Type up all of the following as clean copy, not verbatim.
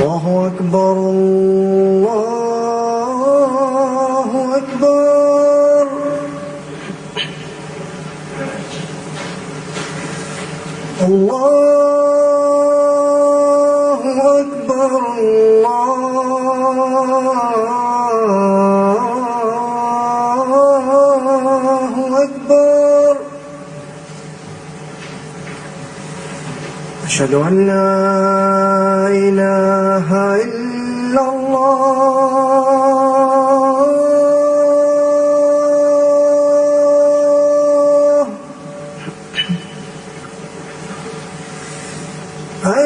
الله أكبر الله أكبر. الله أكبر الله أكبر. أشهد أن لا إله إلا الله.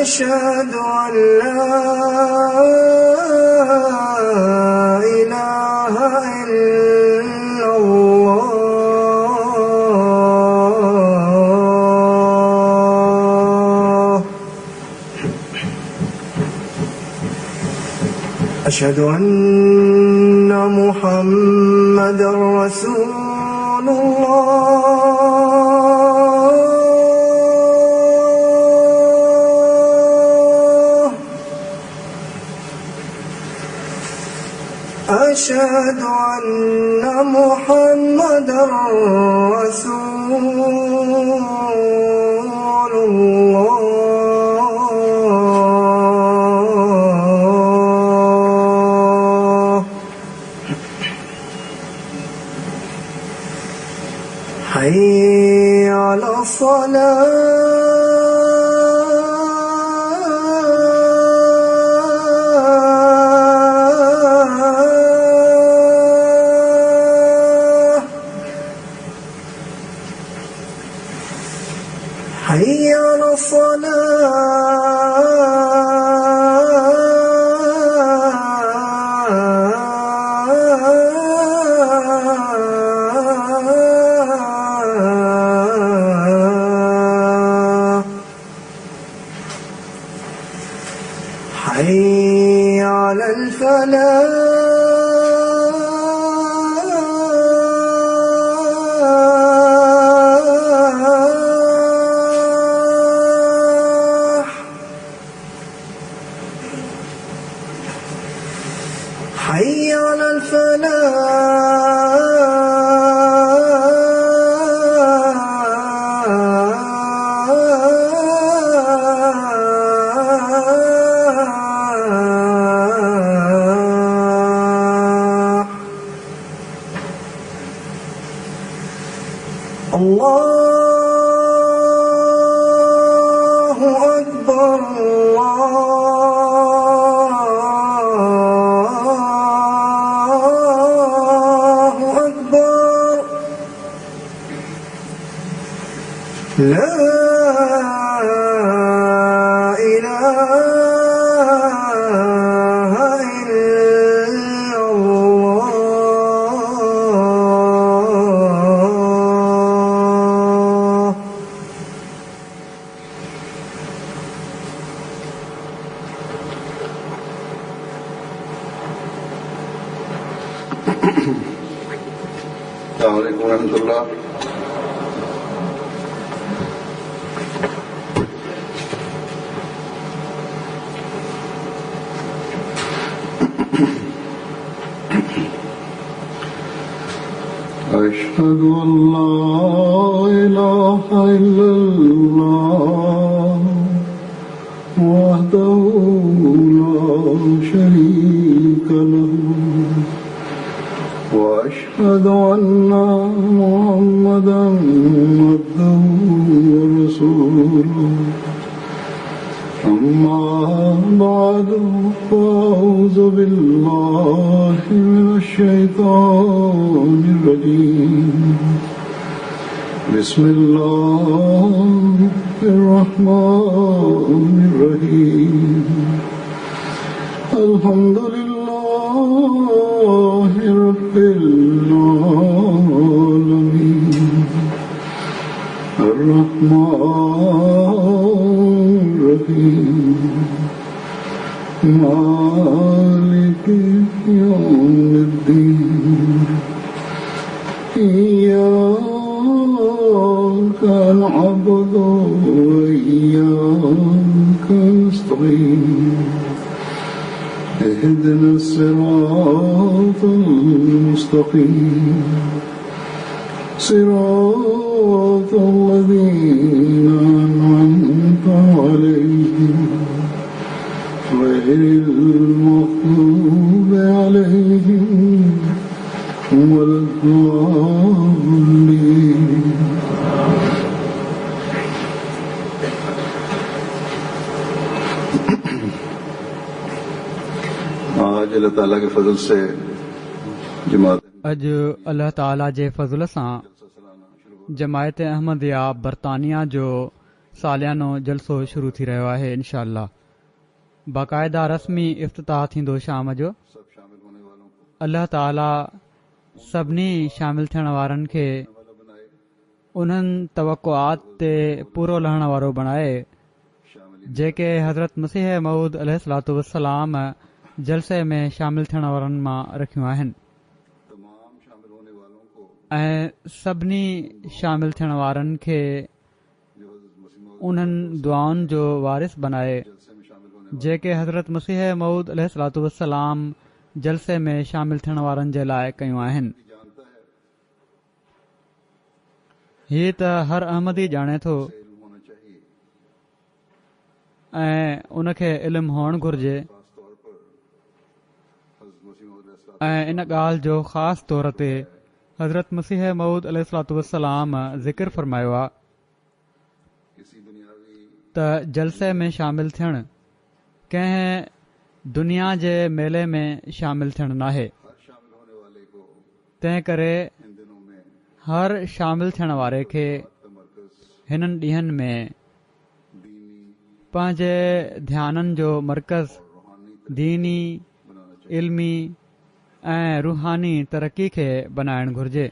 أشهد أن لا إله إلا الله. أشهد أن محمدًا رسول الله. أشهد أن محمدًا رسول الله. حي على الصلاة. حي على الصلاة. حي على الفلاح. حي على الفلاح. الله أكبر الله أكبر. لا إله إلا الله. السلام عليكم ورحمة الله. أشهد أن لا إله إلا الله وحده لا شريك له وأشهد أن محمدًا عبده ورسوله. أما بعد فأعوذ بالله من الشيطان الرجيم. بسم الله الرحمن الرحيم. الحمد لله رب العالمين. الرحمن الرحيم. مالك يوم الدين. إياك نعبد وإياك نستعين. اهدنا الصراط المستقيم صراط الذين أنعمت عليهم غير المغضوب عليهم ولا الضالين. आज अल्लाह ताला के फजल से जमात अॼु अल्लाह ताला जे फज़ल सां जमायत अहमदिया बरतानिया जो सालियानो जलसो शुरू थी रहियो आहे। इनशा अल्लाह बाक़ाइदा रस्मी इफ़्तिताह थींदो शाम जो। अल्लाह ताला सभिनी शामिल थियण वारनि खे उन्हनि तवक़ुआत ते पूरो लहण वारो बणाए जेके हज़रत मसीह मऊद अलैहिस्सलातु वस्सलाम जलसे में शामिल थियण वारनि मां रखियूं आहिनि ऐं सभिनी शामिल थियण वारनि खे उन्हनि दुआउनि जो वारिस बनाए जेके हज़रत मसीह मऊद अलैहिस्सलातु वस्सलाम जलसे में शामिल थियण वारनि जे लाइ कयूं आहिनि। हीअ त हर अहमदी ॼाणे थो ऐं उनखे इल्मु हुअणु घुर्जे ऐं इन ॻाल्हि जो ख़ासि तौर ते हज़रत मसीह मऊद अलैहिस्सलातु वस्सलाम ज़िक्र फ़रमायो आहे त जलसे में शामिल थियणु कंहिं दुनिया जे मेले में शामिल थियणु नाहे। तंहिं करे हर शामिल थियण वारे खे हिननि ॾींहनि में पंहिंजे ध्याननि जो मर्कज़ दीनी इल्मी ऐं रूहानी तरक़ी खे बनाइणु घुर्जे।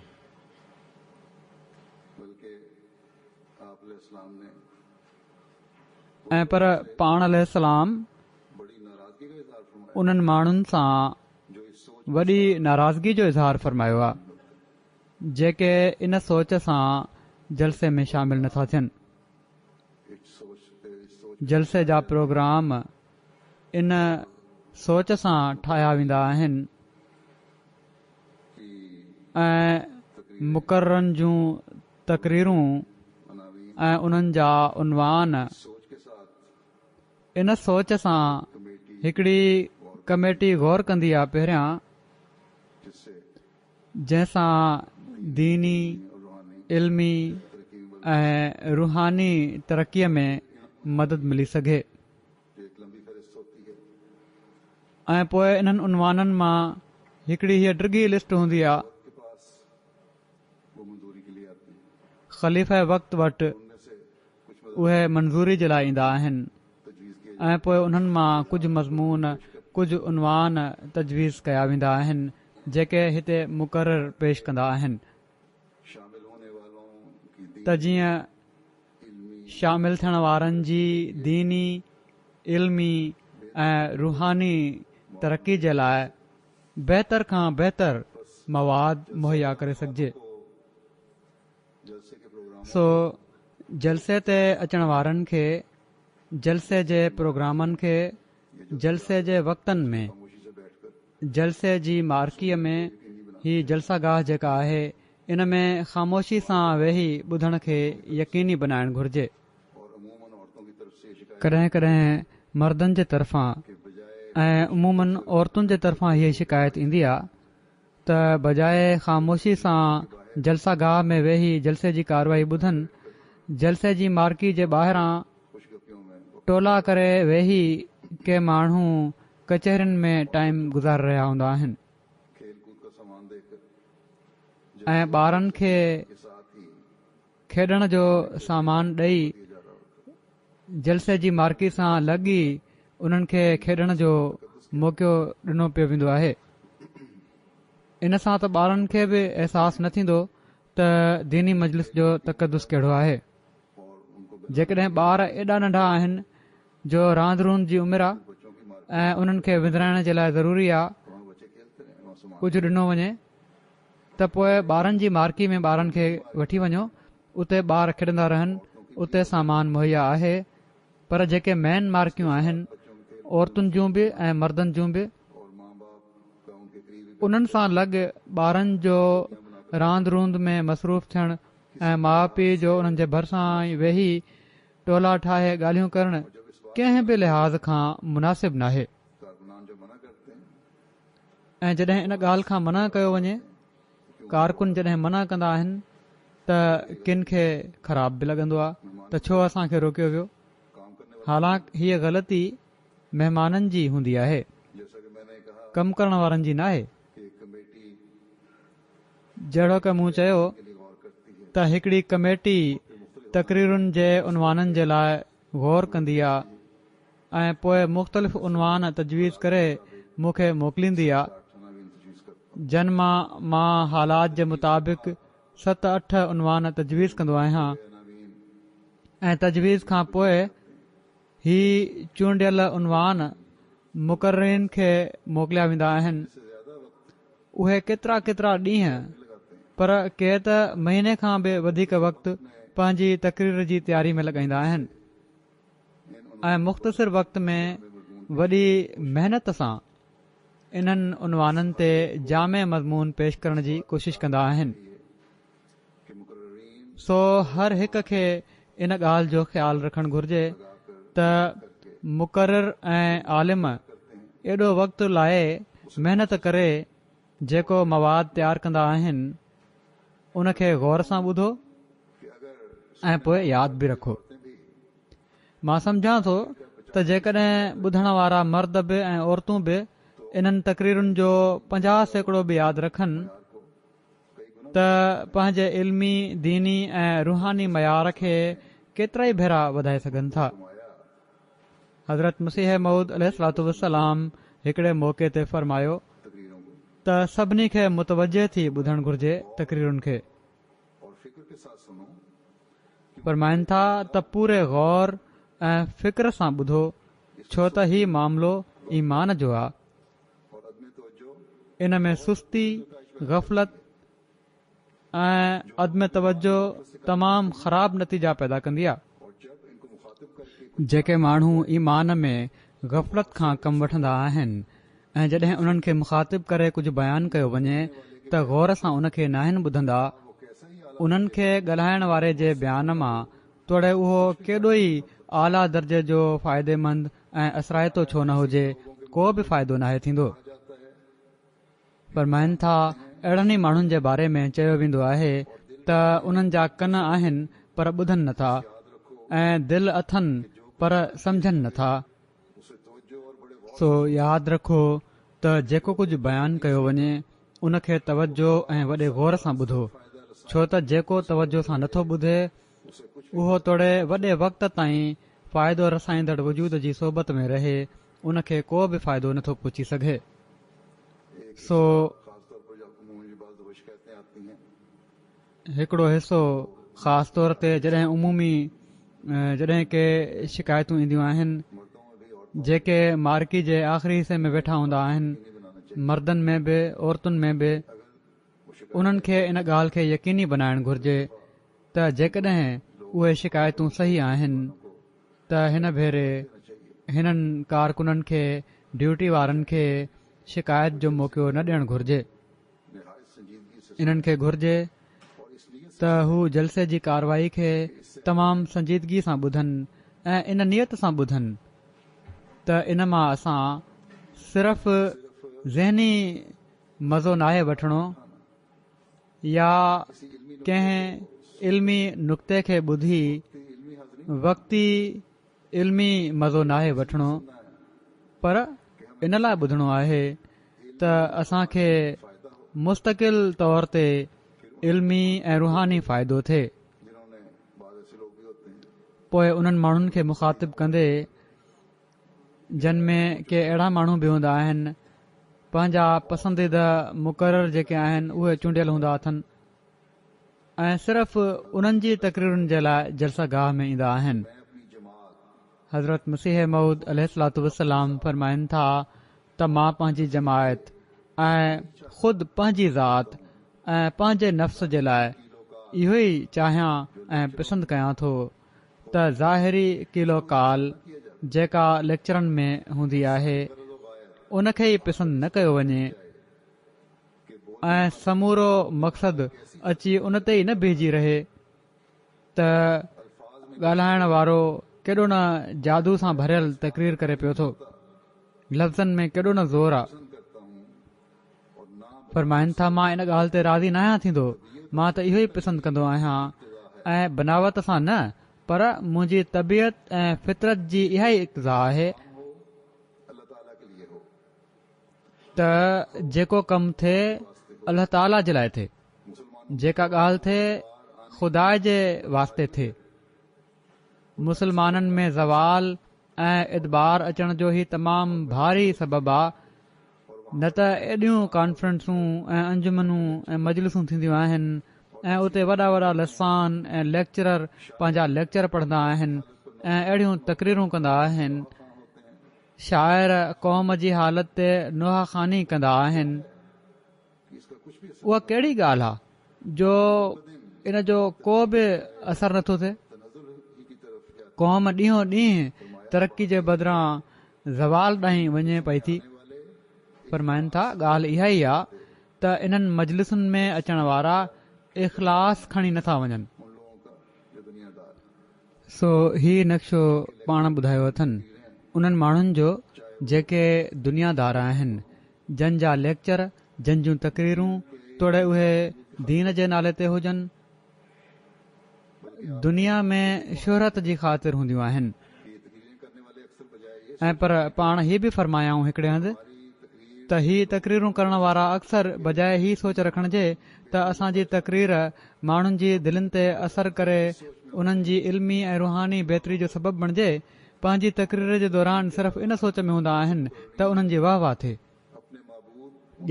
ऐं पर पाण अलैहिस्सलाम उन्हनि माण्हुनि सां वॾी नाराज़गी जो इज़हार फ़रमायो आहे जेके इन सोच सां जलसे में शामिल नथा थियनि। जलसे जा प्रोग्राम इन सोच सां ठाहिया वेंदा आहिनि ऐं मुक़ररनि जूं तक़रीरूं ऐं उन्हनि जा उनवान इन सोच सां हिकिड़ी कमेटी गौर कंदी आहे पहिरियां जंहिंसां दीनी इल्मी ऐं रूहानी तरक़ीअ में मदद मिली सघे ऐं पोइ इन्हनि उनवाननि मां हिकिड़ी हीअ डिघी लिस्ट हूंदी आहे ख़लीफ़े वक़्त वटि उहे मंज़ूरी जे लाइ ईंदा आहिनि ऐं पोइ उन्हनि मां कुझु मज़मून कुझु उनवान तजवीज़ कया वेंदा आहिनि जेके हिते मुक़ररु पेश कंदा आहिनि त जीअं शामिल थियण वारनि जी दीनी इल्मी ऐं रूहानी तरक़ी जे लाइ बहितर खां बहितर मवाद मुहैया करे सघिजे। सो जलसे ते अचण वारनि खे जलसे जे प्रोग्रामनि खे जलसे जे वक़्तनि में जलसे जी मार्कीअ में ही जलसागाह जेका आहे इन में ख़ामोशी सां वेही ॿुधण खे यकीनी बनाइणु घुर्जे। कॾहिं कॾहिं मर्दनि जे तरफ़ां ऐं उमूमन औरतुनि जे तरफ़ां हीअ शिकायत ईंदी आहे त बजाए ख़ामोशी सां जलसागाह में वेही जलसे जी कारवाई ॿुधनि जलसे जी मार्की जे ॿाहिरां टोला करे वेही के माण्हू कचहरियुनि में टाइम गुज़ारे रहिया हूंदा आहिनि ऐं ॿारनि खे खेॾण जो सामान ॾेई जलसे जी मार्की सां लॻी उन्हनि खे खेॾण जो मौक़ो ॾिनो पियो वेंदो आहे। इन सां त ॿारनि खे बि अहसासु न थींदो त दीनी मजलिस जो तक़दुस कहिड़ो आहे। जेकॾहिं ॿार एॾा नंढा आहिनि जो रांदि रूंद जी उमिरि आहे ऐं उन्हनि खे विंदराइण जे लाइ ज़रूरी आहे कुझु ॾिनो वञे त पोइ ॿारनि जी मार्की में ॿारनि खे वठी वञो उते ॿार खेॾंदा रहनि उते सामान मुहैया आहे। पर जेके मेन मार्कियूं आहिनि औरतुनि जूं बि ऐं मर्दनि जूं बि उन्हनि सां लॻ ॿारनि जो रांदि रूंद में मसरूफ़ थियणु ऐं माउ पीउ जो उन्हनि जे भरिसां ई वेही टोला ठाहे ॻाल्हियूं करणु कंहिं बि लिहाज़ खां मुनासिब नाहे। कारकुनान जो मना करते हैं ऐं जॾहिं इन ॻाल्हि खां मना कयो वञे, कारकुन जॾहिं मना कंदा आहिनि त किन खे ख़राब बि लॻंदो आहे त छो असांखे रोकियो वियो। काम करने वाले, हालांकि हीअ ग़लती महिमाननि जी हूंदी आहे, जैसा कि मैंने कहा कमु करण वारनि जी नाहे। कि कमेटी जहिड़ो की मूं चयो के लिए गौर करती है, त हिकिड़ी कमेटी तक़रीरुनि जे उनवाननि जे लाइ गौर कंदी आहे ऐं पोइ मुख़्तलिफ़ उनवान तजवीज़ करे मूंखे मोकिलींदी आहे, नवीन तजवीज़ करता जन मां हालात जे मुताबिक़ 7-8 उनवान तजवीज़ कंदो आहियां ऐं तजवीज़ खां पोइ ही चूंडियल उनवान मुक़ररीन खे मोकिलिया वेंदा आहिनि। उहे केतिरा केतिरा ॾींहं पर के त महीने खां बि वधीक वक़्तु पंहिंजी तक़रीर जी तयारी में लॻाईंदा आहिनि ऐं मुख़्तसिर वक़्त में वॾी महिनत सां इन्हनि उनवाननि ते जामे मज़मून पेश करण जी कोशिश कंदा आहिनि। कि मुकर्ररीन सो हर हिक खे इन ॻाल्हि जो ख़्यालु रखणु घुर्जे त मुक़रर ऐं आलिम एॾो वक़्तु लाइ महिनत करे जेको मवाद तयारु कंदा आहिनि उनखे गौर सां ॿुधो ऐं पोइ यादि बि रखो। मां सम्झां थो त जेकॾहिं ॿुधण वारा मर्द बि ऐं औरतूं बि इन्हनि तक़रीरुनि जो 50% बि यादि रखनि त पंहिंजे इल्मी दीनी ऐं रूहानी मयार खे केतिरा ई भेरा वधाए सघनि था। हज़रत मसीह मऊद अलैहिस्सलातु वस्सलाम हिकिड़े मौक़े ते फ़रमायो तकरीरों को त सभिनी खे मुतवजे थी ॿुधणु घुर्जे तक़रीरुनि खे। और फिक्र के साथ सुनो, फरमाइनि था त पूरे गौर ऐं फ़िक्र सां ॿुधो, छो त ही मामिलो ईमान जो आहे। और अदम तवज्जो इन में सुस्ती, गफ़लत ऐं अदम तवज्जो तमामु ख़राब नतीजा पैदा कंदी आहे। और जब इनको मुखातिब करके जेके माण्हू ईमान में गफ़लत खां कमु वठंदा आहिनि ऐं जॾहिं उन्हनि खे मुखातिब करे कुझु बयानु कयो वञे त गौर सां उनखे नाहिनि ॿुधंदा, उन्हनि खे ॻाल्हाइण वारे जे बयान मां तोड़े उहो केॾो ई आला दर्जे जो फ़ाइदेमंद ऐं असराइतो छो न हुजे, को बि फ़ाइदो नाहे थींदो। फरमाइनि था अहिड़नि ई माण्हुनि जे बारे में चयो वेंदो आहे त उन्हनि जा कन आहिनि पर ॿुधनि नथा ऐं दिलि अथनि पर सम्झनि नथा। सो यादि रखो त जेको कुझु बयानु कयो वञे उनखे तवजो ऐं वॾे गौर सां ॿुधो, छो त जेको तवजो सां नथो ॿुधे उहो तोड़े वॾे वक़्त ताईं फ़ाइदो रसाईंदड़ वजूद जी सोबत में रहे, उनखे को बि फ़ाइदो नथो पहुची सघे। सो खासतौर पर जब मुंह में बाज़ दफ़ा शिकायतें आती हैं, हिकिड़ो हिसो ख़ासि तौर ते जॾहिं उमूमी जॾहिं के शिकायतूं ईंदियूं आहिनि, मर्दों में भी और जेके मार्की जे आख़िरी हिसे में वेठा हूंदा आहिनि, मर्दनि में बि औरतुनि में बि, उन्हनि खे इन ॻाल्हि खे यकीनी बनाइणु घुर्जे त जेकॾहिं उहे शिकायतूं सही आहिनि त हिन भेरे हिननि कारकुननि खे ड्यूटी वारनि खे शिकायत जो मौक़ो न ॾियणु घुर्जे। निहायत संजीदगी से इन्हनि खे घुर्जे और इसलिए त हू जलसे जी कार्रवाई खे तमामु संजीदगी सां ॿुधनि ऐं इन नियत सां ॿुधनि त इन मां असां सिर्फ़ ज़हनी मज़ो नाहे वठणो या कंहिं इल्मी नुक़्ते खे ॿुधी वक़्ती इल्मी मज़ो नाहे वठणो, पर इन लाइ ॿुधणो आहे त असांखे मुस्तक़िल तौर ते इल्मी ऐं रूहानी फ़ाइदो थिए। जिन्होंने बाद ऐसे लोग भी होते हैं पोइ उन्हनि माण्हुनि खे मुखातिब कंदे जिन में के अहिड़ा माण्हू बि हूंदा आहिनि पंहिंजा पसंदीदा मुक़रर जेके आहिनि उहे चूंडियल हूंदा अथनि ऐं सिर्फ़ उन्हनि जी तक़रीरुनि जे लाइ जलसागाह में ईंदा आहिनि। अपनी जमात हज़रत मसीह मऊद अलैहिस्सलातु वस्सलाम फरमाइनि था त मां पंहिंजी जमायत ऐं ख़ुदि पंहिंजी ज़ात ऐं पंहिंजे नफ़्स जे लाइ इहो ई चाहियां ऐं पसंदि कयां थो त ज़ाहिरी कीलो काल जेका लेक्चरनि में हूंदी आहे उनखे ई पसंदि न कयो वञे ऐं समूरो मक़सदु अची उन ते ई न बीहजी रहे त ॻाल्हाइण वारो केॾो न जादू सां भरियल तकरीर करे पियो थो, लफ़्ज़नि में केॾो न ज़ोर आहे। फरमाइनि था मां इन ॻाल्हि ते राज़ी न आहियां थींदो, मां त इहो ई पसंदि कंदो आहियां ऐं बनावट सां न, पर मुंहिंजी तबियत ऐं फितरत जी इहा ई इक़्तिज़ा आहे त जेको कमु थिए अल्लाह ताला जे लाइ थिए, जेका ॻाल्हि थिए ख़ुदा जे वास्ते थिए। मुसलमाननि में ज़वाल ऐं इदबार अचण जो ई तमामु भारी सबबु आहे, न त एॾियूं कॉन्फ्रेंसूं ऐं अंजुमनूं ऐं मजलिसूं थींदियूं आहिनि ऐं उते वॾा वॾा लसान ऐं लेक्चरर पंहिंजा लेक्चर पढ़ंदा आहिनि ऐं अहिड़ियूं तकरीरूं कंदा आहिनि, शाइर क़ौम जी हालत ते नुहाख़ानी कंदा आहिनि। उहा कहिड़ी ॻाल्हि आहे जो इन जो को बि असरु नथो थिए? क़ौम ॾींहों ॾींहुं तरक़ी जे बदिरां ज़वाल ॾांहुं वञे पई थी। फरमाइनि था ॻाल्हि इहा ई आहे त इन्हनि मजलिसुनि में अचण वारा इख़लास खणी नथा वञनि। सो ही नक्शो पाण ॿुधायो अथनि उन्हनि माण्हुनि जो जेके दुनियादार आहिनि, जंहिंजा लेक्चर, जंहिंजूं तकरीरूं तोड़े उहे दीन जे नाले ते हुजनि, दुनिया में शोहरत जी ख़ातिर हूंदियूं आहिनि। ऐं पर पाण हीअ बि फरमायाऊं हिकिड़े हंधि त ही तकरीरूं करण वारा अक्सर बजाए ही सोच रखण जे त असांजी तकरीर माण्हुनि जी दिलनि ते असरु करे उन्हनि जी इल्मी ऐं रुहानी बहितरी जो सबबु बणिजे, पंहिंजी तकरीर जे दौरान सिर्फ़ इन सोच में हूंदा आहिनि त उन्हनि जी वाह वाह थिए।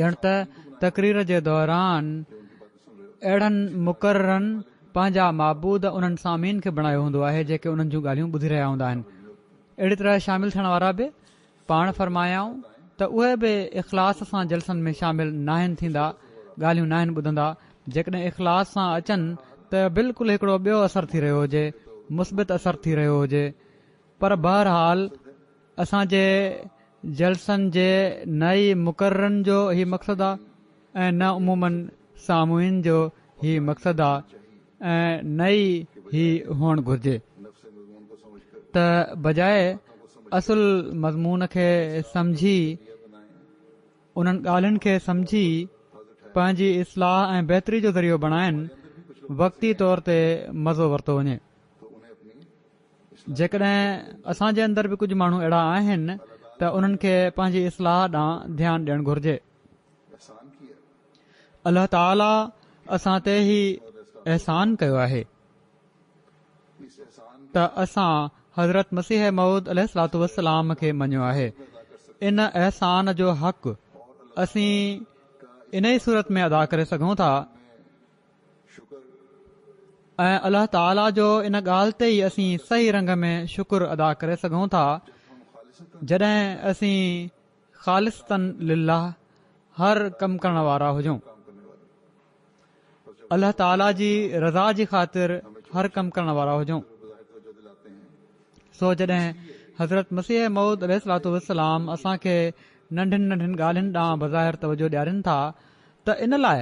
ॼण त तकरीर जे दौरान अहिड़नि मुक़ररनि पंहिंजा माबूद उन्हनि सामीन खे बणायो हूंदो आहे जेके उन्हनि जूं ॻाल्हियूं ॿुधी रहिया हूंदा आहिनि। अहिड़ी तरह शामिल थियण वारा बि पाण फरमायाऊं त उहे बि इख़लास सां जलसनि में शामिल नाहिनि थींदा, ॻाल्हियूं नाहिनि ॿुधंदा। जेकॾहिं इख़लास सां अचनि त बिल्कुलु हिकिड़ो ॿियो असरु थी रहियो हुजे, मुस्बित असरु थी रहियो हुजे। पर बहरहाल असांजे जलसनि जे न ई मुक़ररनि जो ही मक़सदु आहे ऐं न उमूमनि सामूइन जो ही मक़सदु आहे ऐं न ई ही हुअणु घुर्जे त बजाए असुल मज़मून खे सम्झी, उन्हनि ॻाल्हियुनि खे सम्झी पंहिंजी इस्लाह ऐं बहितरी जो ज़रियो बणाइनि, वक़्ती तौर ते मज़ो वरितो वञे। जेकॾहिं असांजे अंदरि बि कुझु माण्हू अहिड़ा आहिनि त उन्हनि खे पंहिंजी इस्लाह ॾांहुं ध्यानु ॾियणु घुर्जे। अल्लाह ताला असां ते ही अहसान कयो आहे त असां हज़रत मसीह मऊद अलैहिस्सलातु वस्सलाम खे मञियो आहे। इन अहसान जो हक़ असीं इन ई सूरत में अदा करे सघूं था ऐं अल्लाह ताला जो इन ॻाल्हि ते ई असीं सही रंग में शुक्र अदा करे सघूं था जॾहिं असीं ख़ालिस्तन लिल्लाह हर कमु करण वारा हुजूं, अल्लाह ताला जी रज़ा जी ख़ातिर हर कमु करण वारा हुजूं। सो जॾहिं हज़रत मसीह मऊद अलैहिस्सलातु वस्सलाम असांखे नंढियुनि नंढियुनि ॻाल्हियुनि ॾांहुं बज़ाहिर तवजो ॾियारनि था त इन लाइ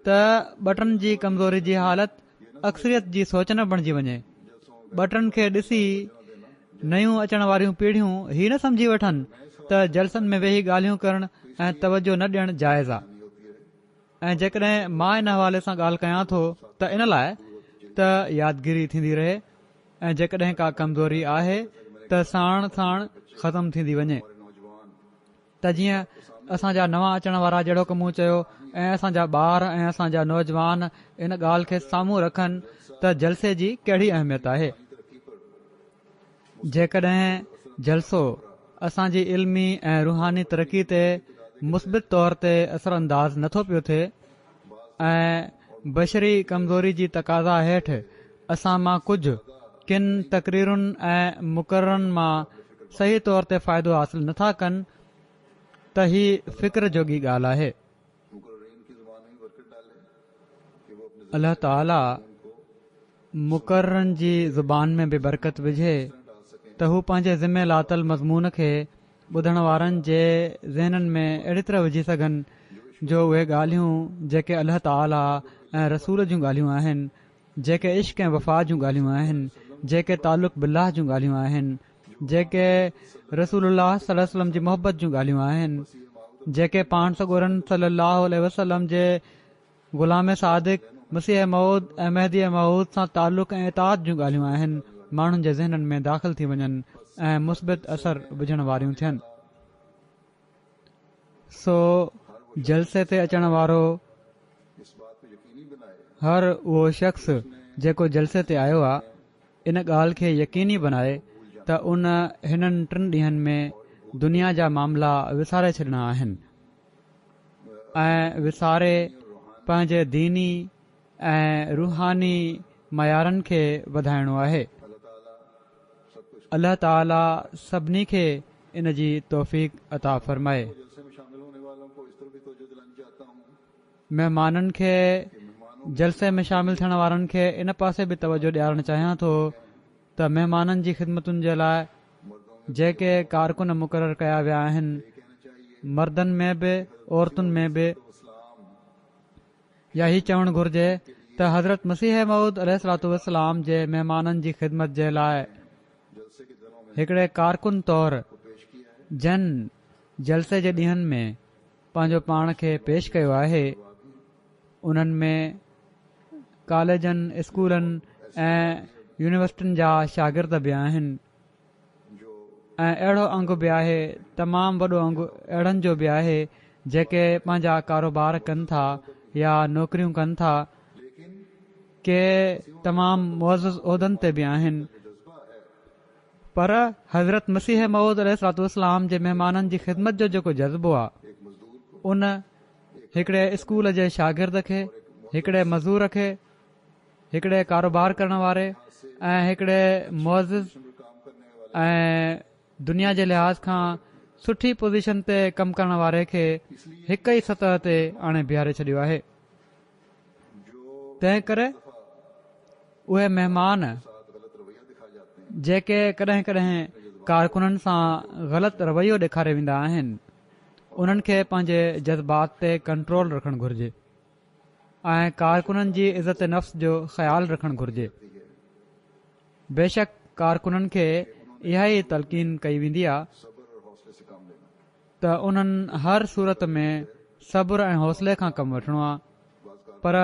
त ॿटनि जी कमज़ोरी जी हालत अक्सरियत जी सोच न बणिजी वञे। ॿटनि खे ॾिसी नयूं अचण वारियूं पीढ़ियूं हीअ न सम्झी वठनि त जलसनि में वेही ॻाल्हियूं करणु ऐं तवजो न ॾियणु जाइज़ आहे। ऐं जेकॾहिं मां इन हवाले सां ॻाल्हि कयां थो त इन लाइ त यादगिरी थींदी रहे ऐं जेकॾहिं का कमज़ोरी आहे त साण साण ख़तमु थींदी वञे। त जीअं असांजा नवां अचण वारा जहिड़ो कमु चयो ऐं असांजा ॿार ऐं असांजा नौजवान इन ॻाल्हि खे साम्हूं रखनि त जलसे जी कहिड़ी अहमियत आहे। जेकॾहिं जलसो असांजी इल्मी ऐं रुहानी तरक़ी ते मुस्बित तौर ते असरअंदाज़ नथो पियो थिए ऐं बशरी कमज़ोरी जी तक़ाज़ा हेठि असां मां कुझु किन तकरीरुनि ऐं मुक़ररनि मां सही तौर ते फ़ाइदो हासिल नथा कनि त ही फ़िक्र जोगी ॻाल्हि आहे। अल्लाह ताला मुक़ररनि जी ज़ुबान में बि बरकत विझे त हू पंहिंजे ज़िमे लातल मज़मून खे ॿुधण वारनि जे ज़हननि में अहिड़ी तरह विझी सघनि जो उहे ॻाल्हियूं जेके अल्लाह ताला ऐं रसूल जूं ॻाल्हियूं आहिनि, जेके इश्क ऐं वफ़ा जूं ॻाल्हियूं आहिनि, जेके तालुक़ बिल्लाह जूं ॻाल्हियूं आहिनि, जेके रसूलुल्लाह सल्लल्लाहु अलैहि वसल्लम जी मोहबत जूं ॻाल्हियूं आहिनि, जेके पाण सॻोरन सल्लल्लाहु अलैहि वसल्लम जे ग़ुलाम सादिक मसीह मऊद ऐं महदी मऊद सां तालुक़ ऐं इताअत जूं ॻाल्हियूं आहिनि, माण्हुनि जे ज़हननि में दाख़िल थी वञनि ऐं मुस्बित असर विझण वारियूं थियनि। सो जलसे ते अचण वारो हर उहो शख़्स जेको जलसे ते आयो आहे, इन ॻाल्हि खे यकीनी बनाए त उन हिननि 3 ॾींहनि में दुनिया जा मामला विसारे छॾिणा आहिनि ऐं विसारे पंहिंजे दीनी ऐं रूहानी मयारनि खे वधाइणो आहे। अल्लाह ताला सभिनी खे इन जी तौफ़ीक़ अता फ़रमाए। महिमाननि खे जलसे में शामिल थियण वारनि खे इन पासे बि तवजो ॾियारणु चाहियां थो त महिमाननि जी ख़िदमतुनि जे लाइ जेके कारकुन मुक़ररु कया विया आहिनि, मर्दनि में बि औरतुनि में बि, या ही चवणु घुर्जे त हज़रत मसीह मऊद अलैहिस्सलातु वस्सलाम जे महिमाननि जी ख़िदमत जे लाइ हिकिड़े कारकुन तौरु जन जलसे जे ॾींहनि में पंहिंजो पाण खे पेश कयो आहे, उन्हनि में कॉलेजनि, स्कूलनि ऐं यूनिवर्सिटियुनि जा शागिर्द बि आहिनि ऐं अहिड़ो अंग बि आहे, तमामु वॾो अंग अहिड़नि जो बि आहे जेके पंहिंजा कारोबार कनि था या नौकरियूं कनि था, के तमामु मुअज़्ज़ज़ उहिदनि ते बि आहिनि। पर हज़रत मसीह मऊद अलैहिस्सलातु वस्सलाम जे महिमाननि जी ख़िदमत जो जेको जज़्बो आहे, उन हिकिड़े स्कूल जे शागिर्द खे, हिकिड़े मज़दूर खे, हिकिड़े कारोबार करण वारे ऐं हिकिड़े मुअज़्ज़िज़ ऐं दुनिया जे लिहाज़ खां सुठी पोज़ीशन ते कमु करण वारे खे हिक ई सतह ते आणे बीहारे छॾियो आहे। तंहिं करे उहे महिमान जेके कॾहिं कॾहिं कारकुननि सां ग़लति रवैयो ॾेखारे वेंदा आहिनि, उन्हनि खे पंहिंजे जज़्बात ते कंट्रोल रखणु घुर्जे ऐं कारकुननि जी इज़त नफ़्स जो ख़्यालु रखणु घुर्जे। बेशक कारकुननि खे इहा ई तलक़ीन कई वेंदी आहे त उन्हनि हर सूरत में सब्र ऐं हौसले खां कमु वठणो आहे, पर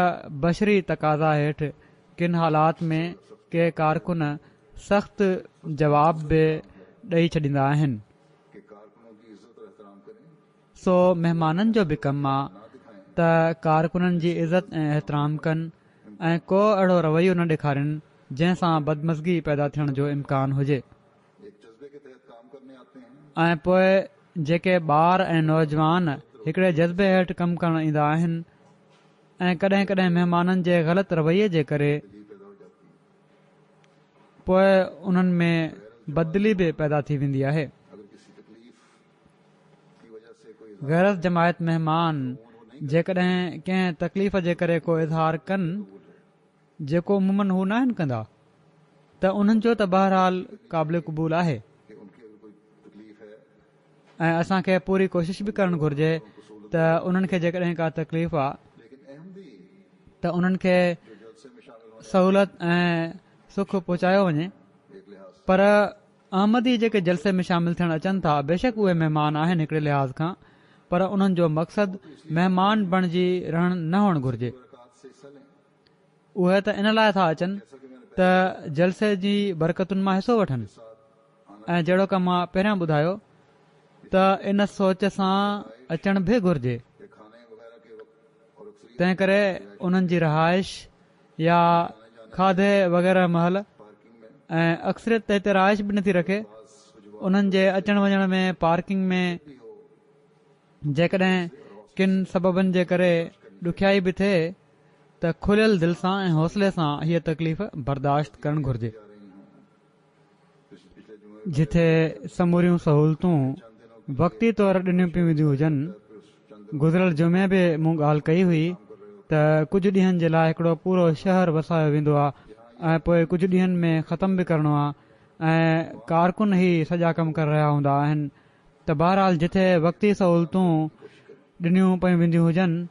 बशरी तक़ाज़ा हेठि किन हालात में के कारकुन सख़्त जवाब बि ॾेई छॾींदा आहिनि। सो महिमाननि जो बि कमु आहे त कारकुननि जी इज़त ऐं एतिराम कनि ऐं को अहिड़ो रवैयो न ॾेखारनि जंहिंसां बदमज़गी पैदा थियण जो इम्कान हुजे। ऐं पोइ जेके ॿार ऐं नौजवान हिकिड़े जज़्बे हेठि कमु करणु ईंदा आहिनि ऐं कॾहिं कॾहिं महिमाननि जे ग़लति रवैये जे करे पोइ उन्हनि में बदिली बि पैदा थी वेंदी आहे। गैरत जमायत महिमान जेकॾहिं कंहिं तकलीफ़ जे करे को इज़हार कनि जेको मुमन हू न आहिनि कंदा, त उन्हनि जो त बहरहाल क़ाबिल क़बूल आहे ऐं असांखे पूरी कोशिश बि करणु घुर्जे त उन्हनि खे जेकॾहिं का तकलीफ़ आहे त उन्हनि खे सहूलियत ऐं सुख पहुचायो वञे। पर अहमदी जेके जलसे में शामिल थियण अचनि था, बेशक उहे महिमान आहिनि हिकिड़े लिहाज़ खां, पर उन्हनि जो मक़सदु महिमान बणिजी रहण न हुअणु घुर्जे। उहे त इन लाइ था अचनि त जलसे जी बरकतुनि मां हिसो वठनि ऐं जहिड़ो की मां पहिरियां ॿुधायो त इन सोच सां अचण बि घुर्जे। तंहिं करे उन्हनि जी रहाइश या खाधे वग़ैरह महल ऐं अक्सरियत ते हिते रहाइश बि नथी रखे, उन्हनि जे अचण वञण में, पार्किंग में जेकॾहिं किन सबबनि जे करे ॾुखियाई बि थिए त खुलियल दिलि सां ऐं हौसले सां हीअ तकलीफ़ बर्दाश्त करणु घुर्जे। जिथे समूरियूं सहूलतूं वक़्ती तौरु ॾिनियूं पियूं वेंदियूं हुजनि, गुज़िरियल जुमे बि मूं ॻाल्हि कई हुई त कुझु ॾींहंनि जे लाइ हिकिड़ो पूरो शहर वसायो वेंदो आहे ऐं पोइ कुझु ॾींहंनि में ख़तमु बि करणो आहे ऐं कारकुन ई सॼा कमु करे रहिया हूंदा आहिनि। त बहरहाल जिथे वक़्ती सहूलतूं ॾिनियूं पयूं वेंदियूं हुजनि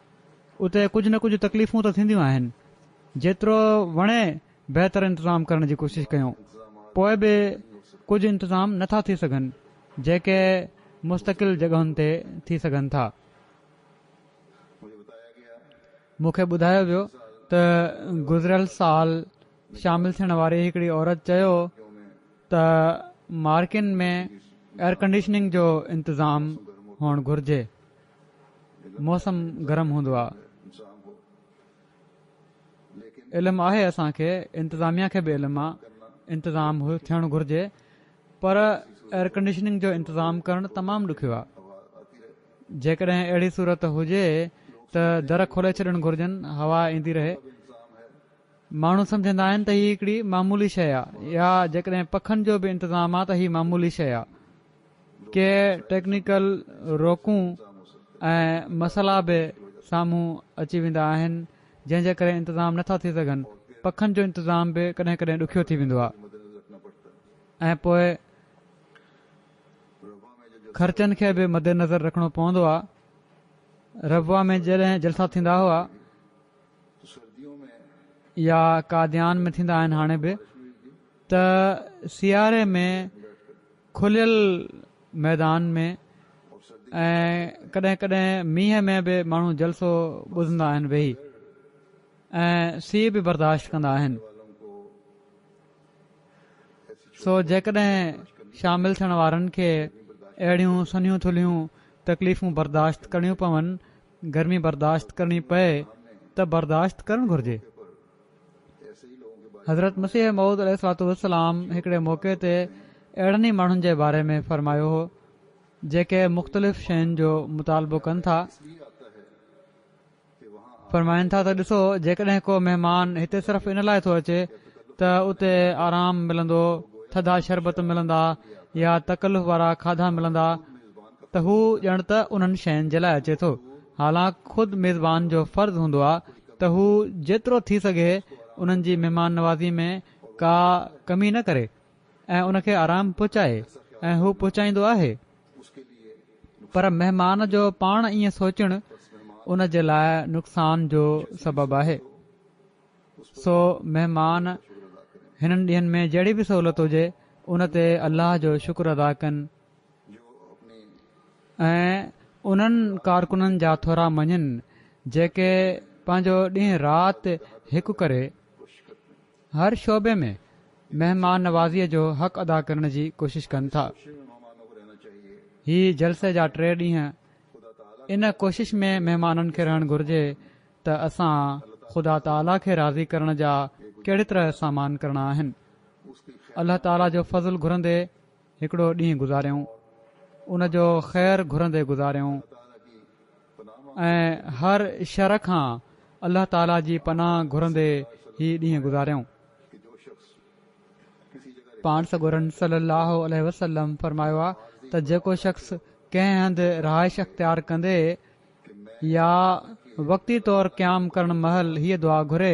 उते कुझु न कुझु तकलीफ़ूं त थींदियूं आहिनि। जेतिरो वणे बहितर इंतज़ाम करण जी कोशिशि कयूं, पोइ बि कुझु इंतज़ाम नथा थी सघनि जेके मुस्तक़िल जॻहुनि ते थी सघनि था। मूंखे ॿुधायो वियो त गुज़िरियल साल शामिल थियण वारी हिकिड़ी औरत चयो त मार्किन में एयर कंडीशनिंग जो इंतज़ाम हुअणु घुर्जे। मौसम गरम हूंदो आहे। इल्मु आहे असांखे, इंतिज़ामिया खे बि इल्मु आहे, इंतज़ाम थियणु घुर्जे, पर एयर कंडीशनिंग जो इंतज़ाम करणु तमामु ॾुखियो आहे। जेकॾहिं अहिड़ी सूरत हुजे त दर खोले छॾणु घुर्जनि, हवा ईंदी रहे। माण्हू सम्झंदा आहिनि त हीअ हिकिड़ी मामूली शइ आहे, या जेकॾहिं पखनि जो बि इंतज़ाम आहे त हीअ मामूली शइ आहे। के टेक्निकल रोकूं ऐं मसइला बि साम्हूं अची वेंदा आहिनि जंहिंजे करे इंतज़ाम नथा थी सघनि। पखनि जो इंतज़ाम बि कॾहिं कॾहिं ॾुखियो थी वेंदो आहे ऐं पोइ ख़र्चनि खे बि मद्देनज़र रखणो पवंदो आहे। रबवा में जॾहिं जलसा थींदा हुआ या काद्यान में थींदा आहिनि हाणे बि, त सियारे में खुलियल मैदान में ऐं कॾहिं कॾहिं मींहं में बि माण्हू जलसो ॿुधंदा आहिनि वेही, ऐं सीउ बि बर्दाश्त कंदा आहिनि। सो जेकॾहिं शामिल थियण वारनि खे अहिड़ियूं सन्हियूं थुलियूं तकलीफ़ूं बर्दाश्त करणियूं पवनि, गर्मी बर्दाश्त करणी पए, त बर्दाश्त करणु घुर्जे। हज़रत मसीह मऊद अलैहिस्सलाम हिकिड़े मौक़े ते अहिड़नि ई माण्हुनि जे बारे में फ़रमायो हो जेके मुख़्तलिफ़ शयुनि जो मुतालबो कनि था। फ़रमाइनि था त ॾिसो, जेकॾहिं को महिमान हिते सिर्फ़ इन लाइ थो अचे त उते आराम मिलंदो, थधा शरबत मिलंदा या तकल्लुफ़ वारा खाधा मिलंदा, त हू ॼण त उन्हनि शयुनि जे लाइ अचे थो। हालांकि ख़ुदि मेज़बान जो फ़र्ज़ु हूंदो आहे त हू जेतिरो थी सघे उन्हनि जी महिमान नवाज़ी में का कमी न करे ऐं उनखे आराम पहुचाए, ऐं हू पहुचाईंदो आहे। पर महिमान जो पाण ईअं सोचणु उन जे लाइ नुक़सान जो सबबु आहे। सो महिमान हिननि ॾींहनि में जहिड़ी बि सहूलियत हुजे उन ते अल्लाह जो शुक्र अदा कनि ऐं उन्हनि कारकुननि जा थोरा मञनि जेके पंहिंजो ॾींहुं राति हिकु करे हर शोबे में महिमान नवाज़ीअ जो हक़ अदा करण जी कोशिशि कनि था। ही जलसे जा 3 ॾींहं इन कोशिश में महिमाननि खे रहणु घुर्जे त असां ख़ुदा ताला खे राज़ी करण जा कहिड़ी तरह सामान करणा आहिनि। अल्लाह ताला जो फज़ल घुरंदे हिकिड़ो ॾींहुं गुज़ारियूं, उन जो ख़ैर घुरंदे गुज़ारियूं ऐं हर शर खां अल्लाह ताला जी पनाह घुरंदे ही ॾींहुं गुज़ारियूं। पाण सॻोरन सल्लल्लाहु अलैहि वसल्लम फरमायो आहे त जेको शख़्स कंहिं हंधि रहाइश अख़्तियार कंदे या वक़्ती तौर क़याम करण महल हीअ दुआ घुरे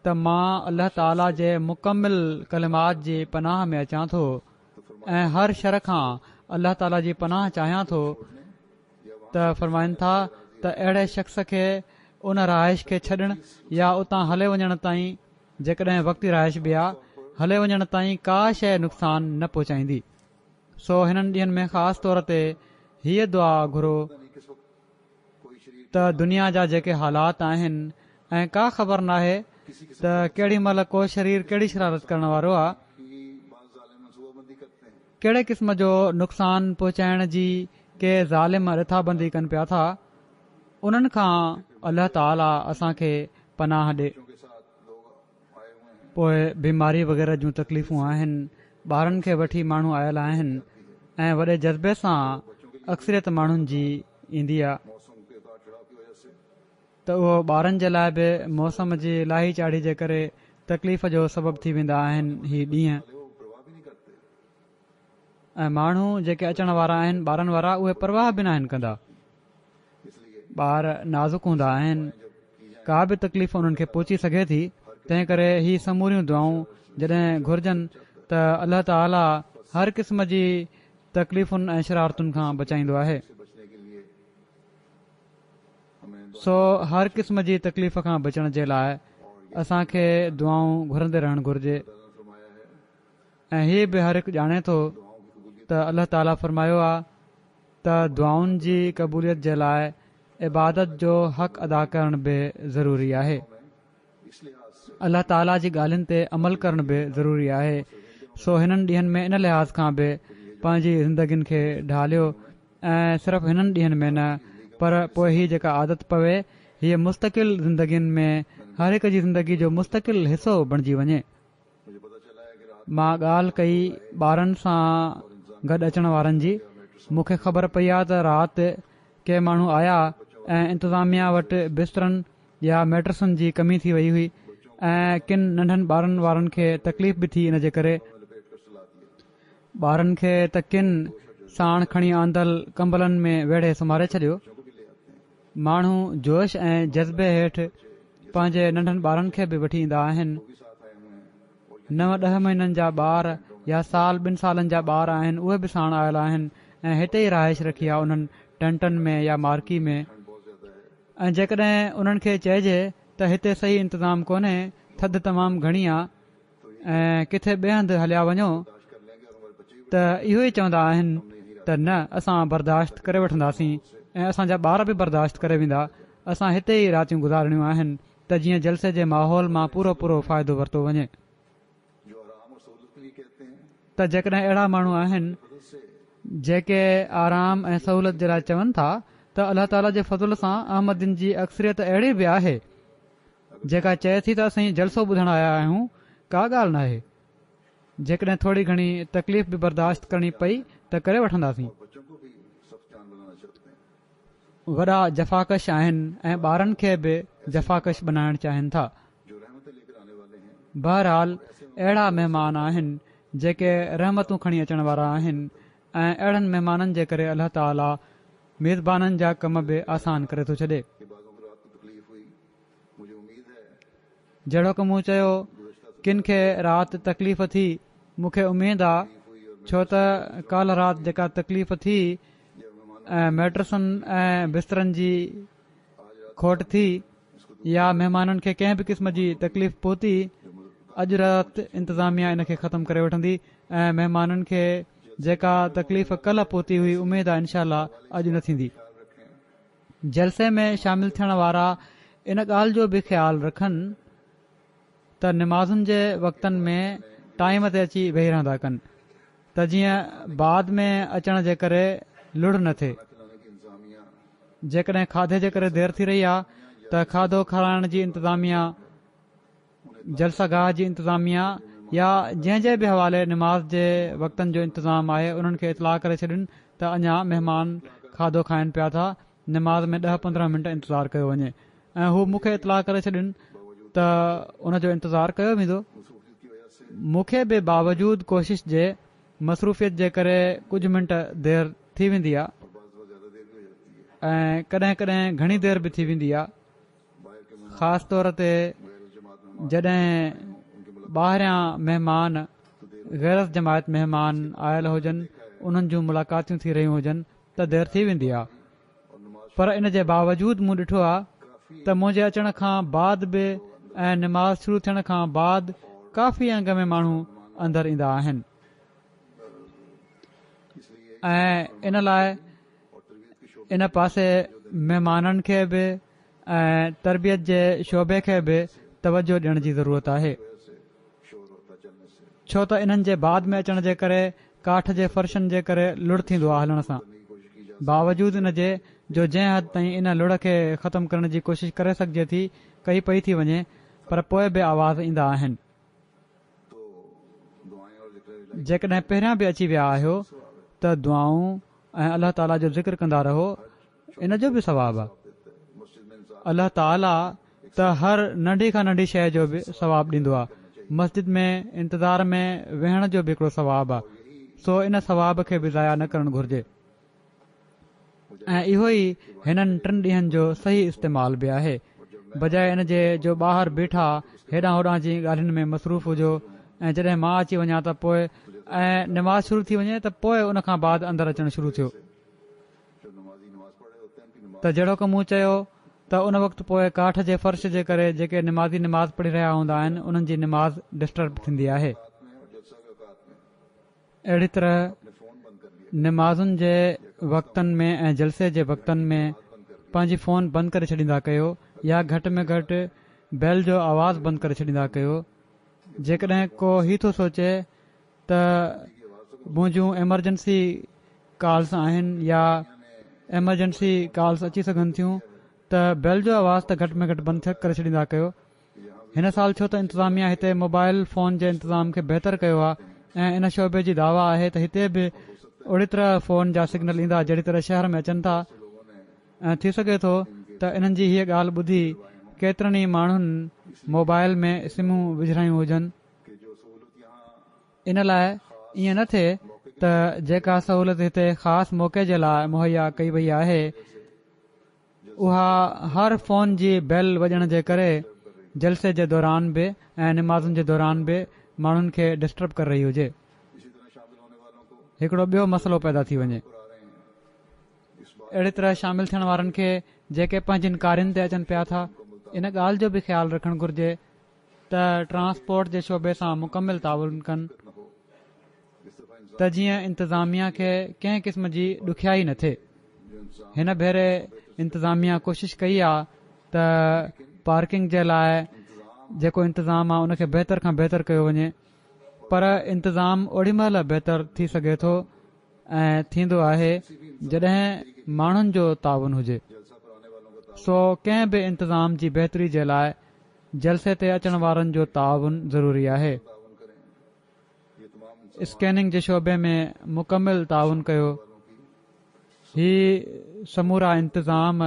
त मां अल्लाह ताला जे मुकमिल कलिमात जी पनाह में अचां थो ऐं हर शर खां अल्लाह ताला जी पनाह चाहियां थो, त फरमाइनि था त अहिड़े शख़्स खे उन रहाइश खे छॾणु या उतां हले वञण ताईं, जेकॾहिं वक़्ती रहाइश बि आहे, हले वञण ताईं का शइ नुक़सान न पहुचाईंदी। सो हिननि ॾींहनि में ख़ासि तौर ते हीअ दुआ घुरो त दुनिया जा जेके हालात आहिनि ऐं का ख़बर नाहे त केॾी महिल को शरीर कहिड़ी शरारत करण वारो आहे, कहिड़े क़िस्म जो नुक़सान पहुचाइण जी के ज़ालिम रिथाबंदी कनि पिया था, उन्हनि खां अल्लाह ताला असांखे पनाह ॾे। पोइ बीमारी वग़ैरह जूं तकलीफ़ूं आहिनि, ॿारनि खे वठी माण्हू आयल आहिनि ऐं वॾे जज़्बे सां अक्सरियत माण्हुनि जी ईंदी आहे, त उहो ॿारनि जे लाइ बि मौसम जी लाही चाढ़ी जे करे तकलीफ़ जो सबबु थी वेंदा आहिनि ही ॾींहं। ऐं माण्हू जेके अचण वारा आहिनि ॿारनि वारा, उहे परवाह बि न आहिनि कंदा। ॿार नाज़ुक हूंदा आहिनि, का बि तकलीफ़ उन्हनि खे पहुची सघे थी। तंहिं करे ही समूरियूं दुआऊं जॾहिं घुर्जनि त अल्लाह ताला हर क़िस्म जी तकलीफ़ुनि ऐं शरारतुनि खां बचाईंदो आहे। सो हर क़िस्म जी तकलीफ़ खां बचण जे लाइ असांखे दुआऊं घुरंदे रहणु घुर्जे। ऐं हीअ बि हर हिकु ॼाणे थो त अल्लाह ताला फरमायो आहे त दुआउनि जी क़बूलियत जे लाइ इबादत जो हक़ अदा करण बि ज़रूरी आहे। अल्लाह ताला जी ॻाल्हियुनि ते अमल करण बि ज़रूरी आहे। सो हिननि ॾींहनि में इन लिहाज़ खां बि पंहिंजी ज़िंदगियुनि खे ढालियो ऐं सिर्फ़ु हिननि ॾींहनि में न पर पोइ हीअ जेका आदत पवे हीअ मुस्तक़िल ज़िंदगियुनि में हर हिक जी ज़िंदगी जो मुस्तक़िल हिसो बणिजी वञे। मां ॻाल्हि कई ॿारनि सां गॾु अचण वारनि जी। मूंखे ख़बर पई आहे त राति के माण्हू आया ऐं इंतिज़ामिया वटि बिस्तरनि या मैट्रसनि जी कमी थी वई हुई ऐं किन नंढनि ॿारनि वारनि खे तकलीफ़ बि थी इन जे करे। ॿारनि खे त किन साण खणी आंदल कंबलनि में वेढ़े सुम्हारे छॾियो। माण्हू जोश ऐं जज़्बे हेठि पंहिंजे नंढनि ॿारनि खे बि वठी ईंदा आहिनि। 9-10 महीननि जा ॿार या साल 2 सालनि जा ॿार आहिनि, उहे बि साण आयल आहिनि ऐं हिते ई रहाइश रखी आहे उन्हनि टेंटनि में या मार्की में। ऐं जेकॾहिं उन्हनि खे चइजे त हिते सही इंतज़ाम कोन्हे, थधि तमामु घणी आहे ऐं किथे ॿिए हंधि हलिया वञो, त इहो ई चवंदा आहिनि त न, असां बर्दाश्त करे वठंदासीं ऐं असांजा ॿार बि बर्दाश्त करे वेंदा। असां हिते ई रातियूं गुज़ारणियूं आहिनि त जीअं जलसे जे माहौल मां पूरो फ़ाइदो वरितो वञे। त जेकॾहिं अहिड़ा माण्हू आहिनि जेके आराम ऐं सहूलियत जे लाइ चवनि था, त अल्लाह ताला जे फज़ुल सां अहमदीन जी अक्सरियत अहिड़ी बि आहे जेका चए थी त असां जलसो ॿुधण आया आहियूं। का ॻाल्हि न आहे। जेकॾहिं थोरी घणी तकलीफ़ बि बर्दाश्त करणी पई त करे वठंदासीं। वॾा जफ़ाकश आहिनि ऐं ॿारनि खे बि जफ़ाकश बनाइण चाहिनि था। बहरहाल अहिड़ा महिमान आहिनि जेके रहमतूं खणी अचण वारा आहिनि ऐं अहिड़नि महिमाननि जे करे अल्लाह ताला मेज़बाननि जा कम बि आसान करे थो छॾे। जहिड़ो की मूं चयो, किन खे राति तकलीफ़ थी, मूंखे उमेदु आहे छो त काल्ह राति जेका तकलीफ़ थी ऐं मैट्रसनि ऐं बिस्तरनि जी खोट थी या महिमाननि खे कंहिं बि क़िस्म जी तकलीफ़ पहुती, अॼु राति इंतिज़ामिया इन खे ख़तमु करे वठंदी ऐं महिमाननि खे जेका तकलीफ़ कल्ह पहुती हुई, उमेदु आहे इनशा अॼु न थींदी। जलसे में शामिल थियण वारा इन ॻाल्हि जो बि ख़्यालु रखनि त निमाज़ुनि जे वक़्तनि में टाइम ते अची वेही रहंदा कनि त जीअं बाद में अचण जे करे लुड़ न थिए। जेकॾहिं खाधे जे करे देरि थी रही आहे त खाधो खाराइण जी इंतिज़ामिया, जलसागाह जी इंतिज़ामिया या जंहिंजे बि हवाले निमाज़ जे वक़्तनि जो इंतज़ाम आहे, उन्हनि खे इतलाह करे छॾिन त अञा महिमान खाधो खाइनि पिया था, निमाज़ में 10-15 मिंट इंतज़ारु कयो वञे। ऐं हू मूंखे इतलाह करे छॾिन त उनजो इंतज़ारु कयो वेंदो। मूंखे बि बावजूद कोशिश जे मसरूफ़ियत जे करे कुझु मिंट देरि थी वेंदी आहे ऐं कॾहिं कॾहिं घणी देरि बि थी वेंदी आहे, ख़ासि तौर ते जॾहिं ॿाहिरियां महिमान, गैरत जमायत महिमान आयल हुजनि, उन्हनि जूं मुलाक़ातियूं थी रहियूं हुजनि त देरि थी वेंदी आहे। पर इन जे बावजूद मूं ॾिठो आहे त मुंहिंजे अचण खां बाद बि ऐं निमाज़ शुरू थियण खां बाद काफ़ी अंग में माण्हू अंदरि ईंदा आहिनि ऐं इन लाइ इन पासे महिमाननि खे बि ऐं तरबियत जे शोबे खे बि तवजो ॾियण जी ज़रूरत आहे, छो त इन्हनि जे बाद में अचण जे करे काठ जे फर्शनि जे करे लुड़ थींदो आहे हलण सां। बावजूद इन जे जो जंहिं हद ताईं इन लुड़ खे ख़तमु करण जी कोशिशि करे सघिजे थी, कई पई थी वञे, पर पोइ बि आवाज़ ईंदा आहिनि। जेकॾहिं पहिरियां बि अची विया आहियो त दुआऊं ऐं अल्लाह ताला जो ज़िक्र कंदा रहो, इन जो बि सवाबु आहे। अल्लाह ताला त हर नंढी खां नंढी शइ जो बि सवाबु ॾींदो आहे। मस्जिद में इंतज़ार में वेहण जो बि हिकिड़ो सवाबु आहे, सो इन सवाब खे बि ज़ाया न करणु घुर्जे। ऐं इहो ई हिननि 3 ॾींहनि जो सही इस्तेमालु बि आहे, बजाए इन जे जो ॿाहिरि बीठा हेॾां होॾां जी ॻाल्हियुनि में मसरूफ़ हुजो ऐं जॾहिं मां अची वञा त पोइ ऐं निमाज़ शुरू थी वञे त पोइ उन खां बाद अंदरि अचणु शुरू थियो। त जहिड़ो की मूं चयो त उन वक़्तु पोइ काठ जे फर्श जे करे जेके निमाज़ी निमाज़ पढ़ी रहिया हूंदा आहिनि उन्हनि जी निमाज़ डिस्टर्ब थींदी आहे। अहिड़ी तरह निमाज़ुनि जे वक़्तनि में ऐं जलसे जे वक़्तनि में पंहिंजी फ़ोन बंदि करे छॾींदा कयो या घटि में घटि बैल जो आवाज़ बंदि करे छॾींदा कयो। जेकॾहिं को हीउ थो सोचे त मुंहिंजूं एमरजेंसी कॉल्स आहिनि या एमरजेंसी कॉल्स अची सघनि थियूं त बैल जो आवाज़ त घटि में घटि बंदि करे छॾींदा कयो। हिन साल छो त इंतिज़ामिया हिते मोबाइल फ़ोन जे इंतिज़ाम खे बहितर कयो आहे ऐं इन शोबे जी दावा आहे त हिते बि ओड़ी तरह फ़ोन जा सिग्नल ईंदा जहिड़ी तरह शहर में अचनि था। ऐं थी सघे थो त इन्हनि जी हीअ ॻाल्हि ॿुधी केतिरनि ई माण्हुनि मोबाइल में सिमूं विझरायूं हुजनि। इन लाइ ईअं न थिए त जेका सहूलियत हिते ख़ासि मौक़े जे लाइ मुहैया कई वई आहे उहा हर फ़ोन जी बैल वॼण जे करे जलसे जे दौरान बि ऐं निमाज़ुनि जे दौरान बि माण्हुनि खे डिस्टर्ब करे रही हुजे। हिकिड़ो ॿियो मसइलो पैदा थी वञे। अहिड़ी तरह शामिल थियण वारनि खे जेके पंहिंजनि कारियुनि ते अचनि पिया था इन ॻाल्हि जो बि ख़्यालु रखणु घुर्जे त ट्रांसपोर्ट जे शोबे सां मुकमिल ताउन कनि त जीअं इंतिज़ामिया खे कंहिं क़िस्म जी ॾुखियाई न थिए। हिन भेरे इंतिज़ामिया कोशिशि कई आहे त पार्किंग जे लाइ जेको इंतिज़ाम आहे उनखे बहितर खां बहितर कयो वञे, पर इंतिज़ाम ओॾी महिल बहितर थी सघे थो ऐं थींदो आहे जॾहिं माण्हुनि जो ताउन हुजे। सो कंहिं बि इंतिज़ाम जी बहितरी जे लाइ जलसे ते अचण वारनि जो ताउन ज़रूरी आहे। स्कैनिंग जे शोबे में मुकमिल ताउन कयो। ही समूरा इंतिज़ाम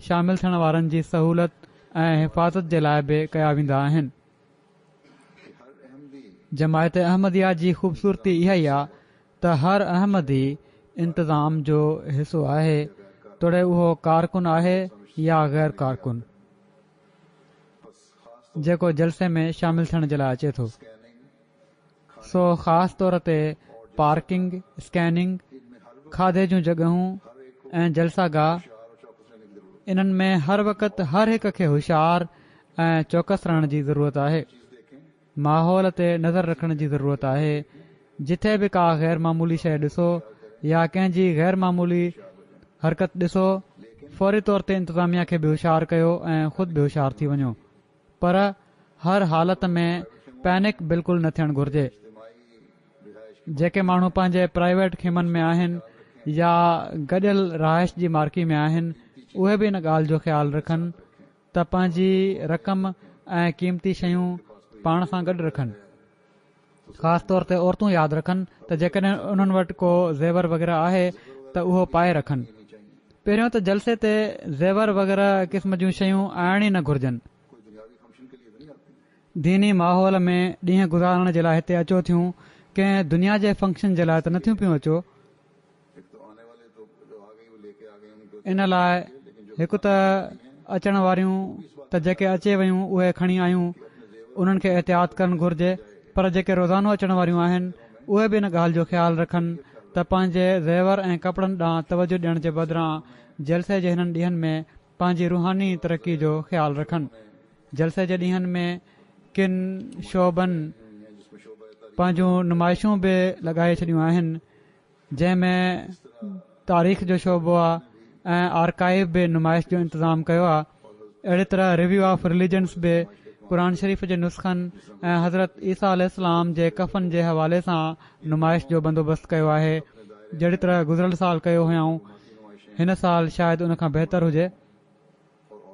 शामिल थियण वारनि जी सहूलत ऐं हिफ़ाज़त जे लाइ बि कया वेंदा आहिनि। जमायत अहमदिया जी ख़ूबसूरती इहा ई आहे त हर अहमदी इंतिज़ाम जो हिसो आहे, तोड़े उहो कारकुन आहे या गैर कारकुन जेको जलसे में शामिल थियण जे लाइ अचे थो। सो ख़ासि तौर ते पार्किंग, स्कैनिंग, खाधे जूं जॻहूं ऐं जलसागाह, इन्हनि में हर वक़्तु हर हिक खे होशियार ऐं चौकस रहण जी ज़रूरत आहे। माहौल ते नज़र रखण जी ज़रूरत आहे। जिथे बि का गैर मामूली शइ ॾिसो या कंहिंजी गैर मामूली हरकत ॾिसो, फौरी तौर ते इंतिज़ामिया खे बि होशियार कयो ऐं ख़ुदि बि होशियार थी वञो, पर हर हालत में पैनिक बिल्कुलु न थियणु घुर्जे। जेके माण्हू पंहिंजे प्राइवेट खेमनि में आहिनि या गॾियल रहाइश जी मार्की में आहिनि उहे बि इन ॻाल्हि जो ख़्यालु रखनि त पंहिंजी रक़म ऐं क़ीमती शयूं पाण सां गॾु रखनि। ख़ासि तौर ते औरतूं यादि रखनि त जेकॾहिं उन्हनि वटि को ज़ेवर वग़ैरह आहे त उहो पाए रखनि। पहिरियों त जलसे ते ज़ेवर वग़ैरह क़िस्म जूं शयूं आणण ई न घुर्जनि। दीनी माहौल में ॾींहं गुज़ारण जे लाइ हिते अचो थियूं, कंहिं दुनिया जे फंक्शन जे लाइ त नथियूं पियूं अचो। इन लाइ हिकु त अचण वारियूं त जेके अचे वयूं उहे खणी आयूं उन्हनि खे एहतियात करणु घुर्जे, पर जेके रोज़ानो अचण वारियूं आहिनि उहे बि इन ॻाल्हि जो ख़्यालु रखनि त पंहिंजे ज़ेवर ऐं कपिड़नि ॾांहुं तवजो ॾियण जे बदिरां जलसे जे हिननि ॾींहनि में पंहिंजी रूहानी तरक़ी जो ख़्यालु रखनि। जलसे जे ॾींहनि में किन शोबनि पंहिंजूं नुमाइशूं बि लॻाए छॾियूं आहिनि, जंहिंमें तारीख़ जो शोबो आहे ऐं आर्काइव बि नुमाइश जो इंतज़ाम कयो आहे। अहिड़ी तरह रिव्यू ऑफ रिलीजन्स बि क़ुर शरीफ़ जे नुस्ख़नि ऐं हज़रत ईसा अलैहिस्सलाम जे कफ़न जे हवाले सां नुमाइश जो बंदोबस्तु कयो आहे। जहिड़ी तरह गुज़िरियल साल कयो हुयऊं, हिन साल शायदि उन खां बहितर हुजे।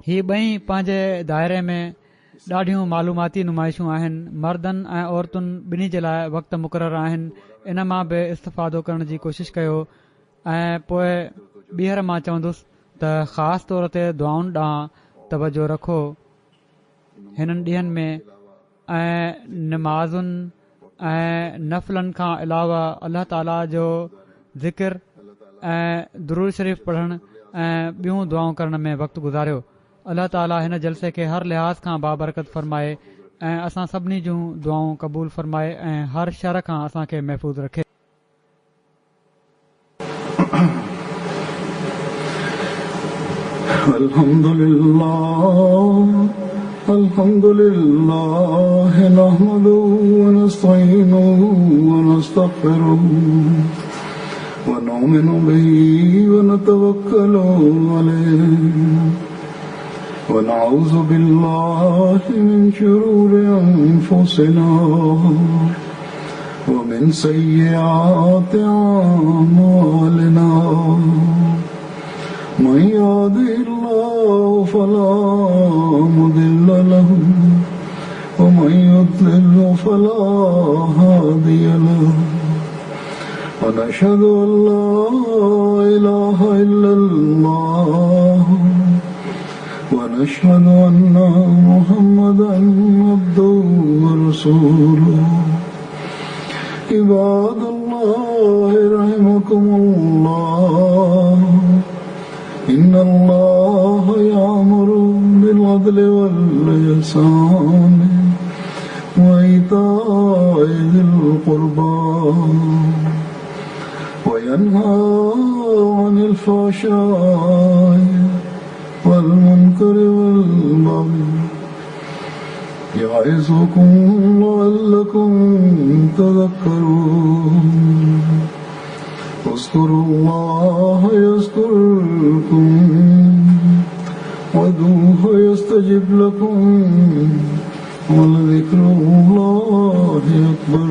ही ॿई पंहिंजे दायरे में ॾाढियूं मालूमाती नुमाइशूं आहिनि। मर्दनि ऐं औरतुनि ॿिन्ही जे लाइ वक़्तु मुक़ररु आहिनि। इन मां बि इस्तिफ़ादो करण जी कोशिशि कयो ऐं पोइ ॿीहर मां चवंदुसि त ख़ासि तौर ते दुआउनि ॾांहुं तवजो रखो। हिननि ॾींहनि में ऐं निमाज़ुनि ऐं नफ़लनि खां अलावा अल्लाह ताला जो ज़िक्र ऐं दुरूद शरीफ़ पढ़णु ऐं ॿियूं दुआऊं करण में वक़्तु गुज़ारियो। अल्लाह ताला हिन जलसे खे हर लिहाज़ खां बाबरकत फ़रमाए ऐं असां सभिनी जूं दुआऊं क़बूल फ़रमाए ऐं हर शर खां असांखे महफ़ूज़ रखे। الحمد لله نحمده ونستعينه ونستغفره ونؤمن به ونتوكل عليه ونعوذ بالله من شرور أنفسنا ومن سيئات أعمالنا من يهده الله فلا مضل له ومن يضلل فلا هادي له ونشهد أن لا إله إلا الله ونشهد أن محمدا عبده ورسوله عباد الله رحمكم الله إن الله يأمر بالعدل والإحسان وإيتاء ذي القربى وينهى عن الفحشاء والمنكر والبغي يعظكم لعلكم تذكرون اذكروا الله يذكركم وادعوه يستجب لكم ولذكر الله أكبر.